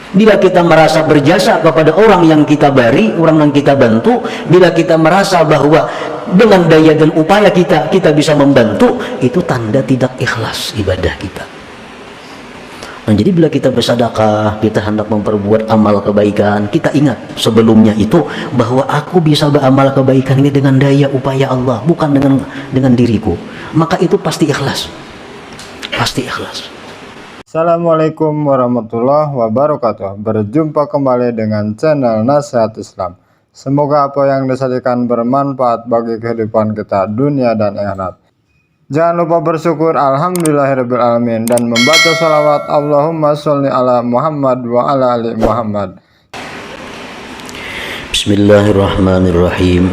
Bila kita merasa berjasa kepada orang yang kita bari, orang yang kita bantu, bila kita merasa bahwa dengan daya dan upaya kita bisa membantu, itu tanda tidak ikhlas ibadah kita. Nah, jadi bila kita bersedekah, kita hendak memperbuat amal kebaikan, kita ingat sebelumnya itu bahwa aku bisa beramal kebaikan ini dengan daya upaya Allah, bukan dengan diriku. Maka itu pasti ikhlas. Pasti ikhlas. Assalamualaikum warahmatullahi wabarakatuh. Berjumpa kembali dengan channel Nasihat Islam. Semoga apa yang disajikan bermanfaat bagi kehidupan kita dunia dan akhirat. Jangan lupa bersyukur alhamdulillahirabbil alamin dan membaca salawat Allahumma sholli ala Muhammad wa ala ali Muhammad. Bismillahirrahmanirrahim.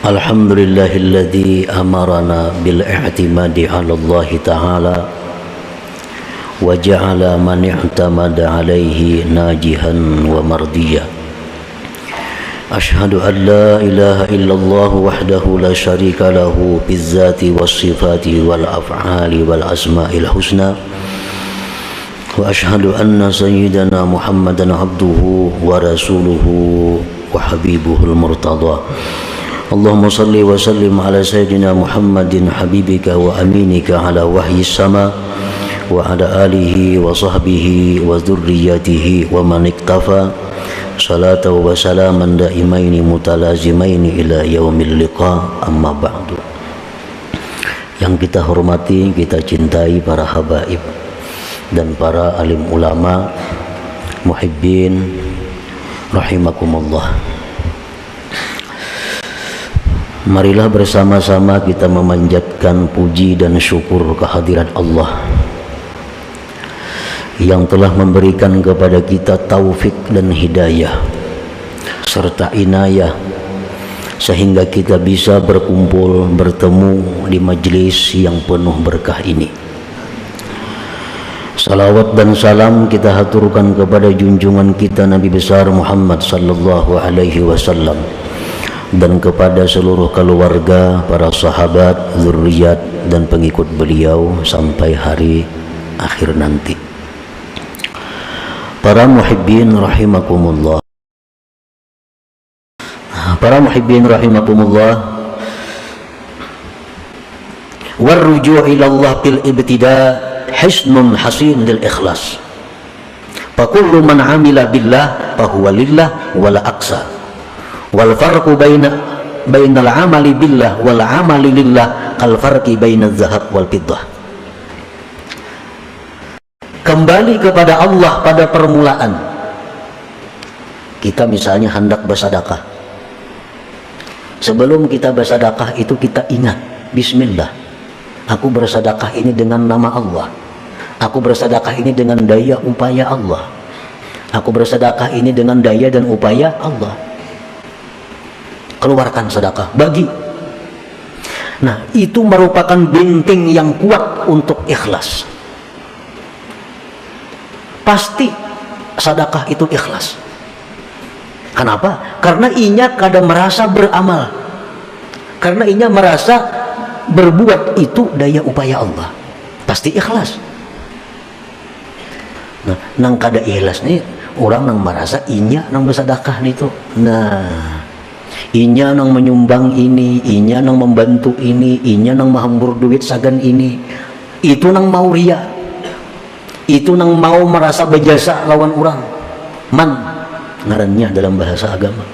Alhamdulillahilladzi amarana bil i'timadi 'ala Allah ta'ala wa ja'ala man i'tamada 'alaihi najihan wa mardiya. Ashhadu an la ilaha illallah wahdahu la syarika lahu bizzati was sifati wal af'ali wal asma'il husna. Wa ashhadu anna sayyidana Muhammadan abduhu wa rasuluhu wa habibuhul murtada. Allahumma salli wa sallim ala sayyidina Muhammadin habibika wa aminika ala wahyi sama wa ala alihi wa sahbihi wa dhurriyyatihi wa man iktafa salatu wa salaman daimaini mutalazimaini ila yaumil liqa, amma ba'du. Yang kita hormati, kita cintai para habaib dan para alim ulama muhibbin rahimakumullah. Marilah bersama-sama kita memanjatkan puji dan syukur kehadirat Allah yang telah memberikan kepada kita taufik dan hidayah serta inayah sehingga kita bisa berkumpul bertemu di majlis yang penuh berkah ini. Salawat dan salam kita haturkan kepada junjungan kita Nabi besar Muhammad sallallahu alaihi wasallam dan kepada seluruh keluarga, para sahabat, zuriat dan pengikut beliau sampai hari akhir nanti. Para muhibbin rahimakumullah. Para muhibbin rahimakumullah. Warruju' ila Allah bil ibtida' hisnun hasin lil ikhlas. Fa kullu man 'amila billah fa huwa lillah wala aqsa. Wal farqu bainal 'amali billah wal 'amali lillah kal farqi bainaz zahab wal fiddah. Kembali kepada Allah pada permulaan. Kita misalnya hendak bersedekah. Sebelum kita bersedekah itu kita ingat, bismillah. Aku bersedekah ini dengan nama Allah. Aku bersedekah ini dengan daya upaya Allah. Aku bersedekah ini dengan daya dan upaya Allah. Keluarkan sedekah, bagi. Nah, itu merupakan benteng yang kuat untuk ikhlas. Pasti sedekah itu ikhlas. Kenapa? Karena inya kada merasa beramal. Karena inya merasa berbuat itu daya upaya Allah. Pasti ikhlas. Nah, nang kada ikhlas nih orang nang merasa inya nang bersedekah itu. Nah, inya nang menyumbang ini, inya nang membantu ini, inya nang menghambur duit sagan ini. Itu nang mau ria. Itu nang mau merasa berjasa lawan orang. Man ngarannya dalam bahasa agama.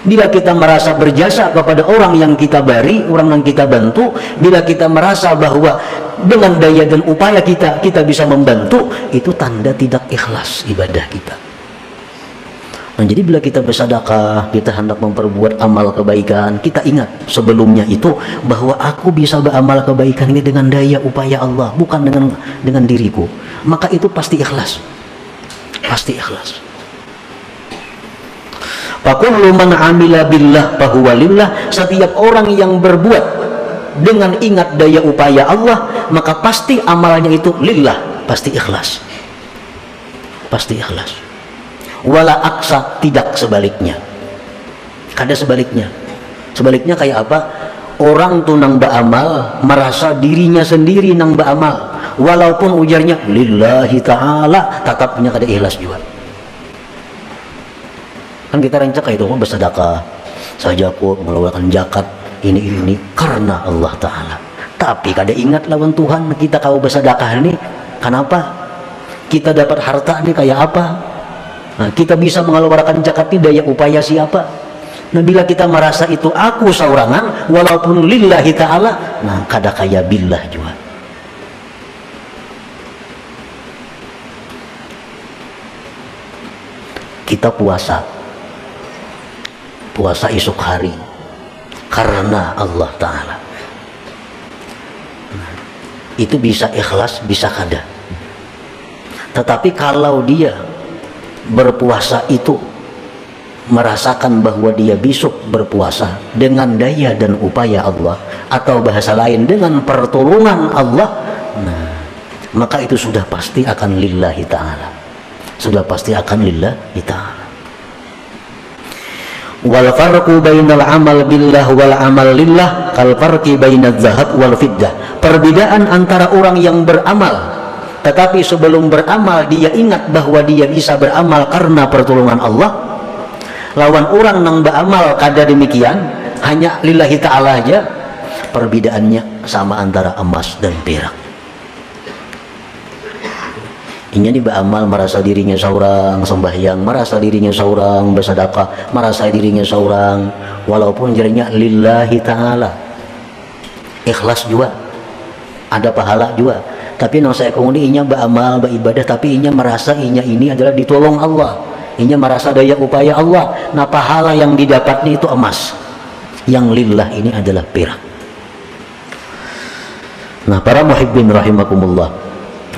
Bila kita merasa berjasa kepada orang yang kita bari, orang yang kita bantu, bila kita merasa bahwa dengan daya dan upaya kita bisa membantu, itu tanda tidak ikhlas ibadah kita. Nah, jadi bila kita bersedekah, kita hendak memperbuat amal kebaikan, kita ingat sebelumnya itu bahwa aku bisa beramal kebaikan ini dengan daya upaya Allah, bukan dengan diriku. Maka itu pasti ikhlas. Pasti ikhlas. Fakullu man 'amila billah fahuwa lillah. Setiap orang yang berbuat dengan ingat daya upaya Allah, maka pasti amalnya itu lillah, pasti ikhlas. Pasti ikhlas. Wala aksa, tidak sebaliknya. Kada sebaliknya. Sebaliknya kayak apa? Orang tuh nang beramal merasa dirinya sendiri nang beramal. walaupun ujarnya lillahi ta'ala, tetapnya kada ikhlas juga. Kan kita rencana itu bersedekah saja kok, mengeluarkan zakat ini karena Allah Ta'ala, tapi kada ingat lawan Tuhan kita kau bersedekah ini kenapa, kita dapat harta ini kayak apa, nah, kita bisa mengeluarkan zakat ini daya upaya siapa. Nah, bila kita merasa itu aku saurangan walaupun lillahi ta'ala, nah kada kaya billah juga. Kita puasa esok hari karena Allah Ta'ala, nah, itu bisa ikhlas bisa kada. Tetapi kalau dia berpuasa itu merasakan bahwa dia besok berpuasa dengan daya dan upaya Allah, atau bahasa lain dengan pertolongan Allah, nah, maka itu sudah pasti akan lillahi ta'ala, sudah pasti akan lillahi ta'ala. Wal farqu bainal amal billah wal amal lillah kal farqi bainadz zahab wal fiddah. Perbedaan antara orang yang beramal tetapi sebelum beramal dia ingat bahwa dia bisa beramal karena pertolongan Allah, lawan orang yang beramal kada demikian hanya lillahi ta'ala aja, perbedaannya sama antara emas dan perak. Inya di beramal merasa dirinya seorang sembahyang, merasa dirinya seorang bersedekah, merasa dirinya seorang walaupun jadinya lillahi ta'ala, ikhlas juga, ada pahala juga. Tapi nang saya kemudian inya beramal beribadah tapi inya merasa inya ini adalah ditolong Allah, inya merasa daya upaya Allah, nah pahala yang didapatnya itu emas, yang lillah ini adalah perak. Nah, para muhibbin rahimakumullah,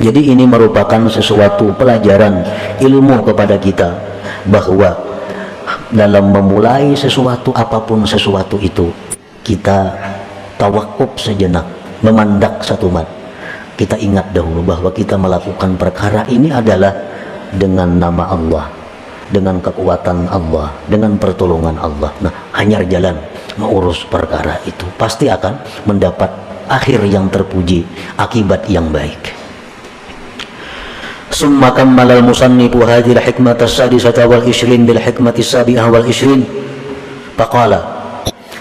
jadi ini merupakan sesuatu pelajaran ilmu kepada kita bahwa dalam memulai sesuatu apapun sesuatu itu kita tawakuf sejenak, memandak satu mat. Kita ingat dahulu bahwa kita melakukan perkara ini adalah dengan nama Allah, dengan kekuatan Allah, dengan pertolongan Allah. Nah, hanya jalan mengurus perkara itu pasti akan mendapat akhir yang terpuji, akibat yang baik. Summa kammalal musannifu hadhihi al-hikmata as-sadisata wal 20 bil hikmati as-sabi'ah wal 20. Faqala,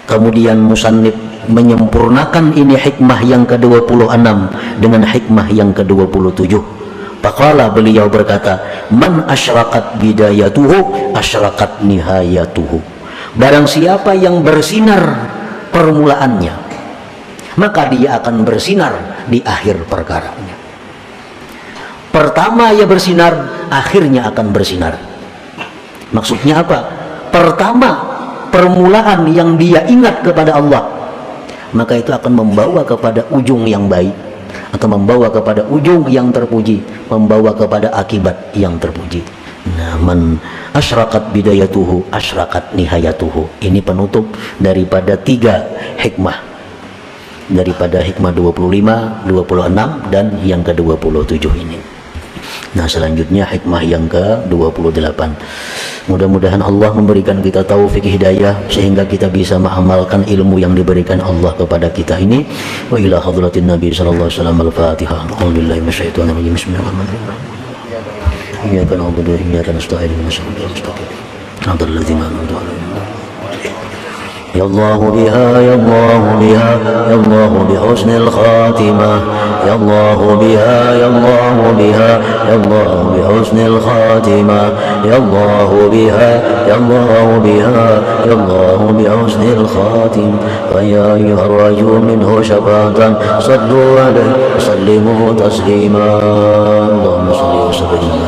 kemudian musannif menyempurnakan ini hikmah yang ke-26 dengan hikmah yang ke-27. Faqala, beliau berkata, man asyraqat bidayatuhu asyraqat nihayatuhu. Barang siapa yang bersinar permulaannya, maka dia akan bersinar di akhir perkaranya. Pertama ia bersinar, akhirnya akan bersinar. Maksudnya apa? Pertama, permulaan yang dia ingat kepada Allah, maka itu akan membawa kepada ujung yang baik, atau membawa kepada ujung yang terpuji, membawa kepada akibat yang terpuji. Nah, man asyraqat bidayatuhu asyraqat nihayatuhu. Ini penutup daripada 3 hikmah, daripada hikmah 25, 26 dan yang ke-27 ini. Nah, selanjutnya hikmah yang ke-28. Mudah-mudahan Allah memberikan kita taufik hidayah sehingga kita bisa mengamalkan ilmu yang diberikan Allah kepada kita ini. Wa ila hadratin Nabi sallallahu alaihi wasallam al-Fatihah. A'udzubillahi minasyaitonir rajim. Bismillahirrahmanirrahim. Iyyaka na'budu wa iyyaka nasta'in. Ihdinas siratal mustaqim. Shiratal ladzina an'amta 'alaihim. Ya Allah biha, ya Allah biha, ya Allah bihusnil khatimah. Ya Allah biha, ya Allah biha, ya Allah bihusnil khatimah. Ya Allah biha, ya Allah biha, ya Allah bihusnil khatimah. Wa ya ayyuhar rajul minhu syafa'atan sallu alaihi wa sallimu taslima. Allahumma salli wa sallim